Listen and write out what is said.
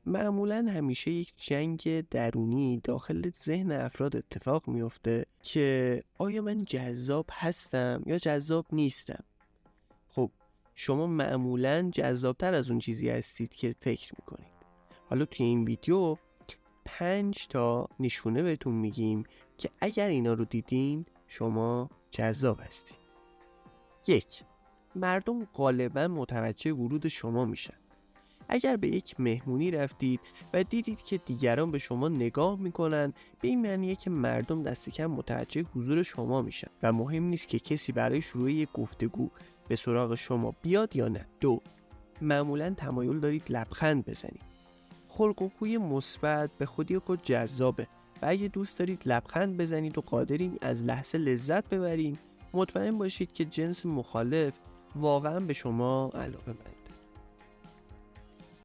معمولا همیشه یک جنگ درونی داخل ذهن افراد اتفاق میفته که آیا من جذاب هستم یا جذاب نیستم. خب شما معمولا جذابتر از اون چیزی هستید که فکر میکنید. حالا توی این ویدیو 5 تا نشونه بهتون میگیم که اگر اینا رو دیدین شما جذاب هستید. 1. مردم غالبا متوجه ورود شما میشن. اگر به یک مهمونی رفتید و دیدید که دیگران به شما نگاه میکنن، به این معنیه که مردم دست کم متوجه حضور شما میشن و مهم نیست که کسی برای شروع یک گفتگو به سراغ شما بیاد یا نه. 2. معمولا تمایل دارید لبخند بزنید. خلق و خوی مثبت به خودی خود جذابه و اگه دوست دارید لبخند بزنید و قادرین از لحظه لذت ببرین، مطمئن باشید که جنس مخالف واقعا به شما علاقه مند.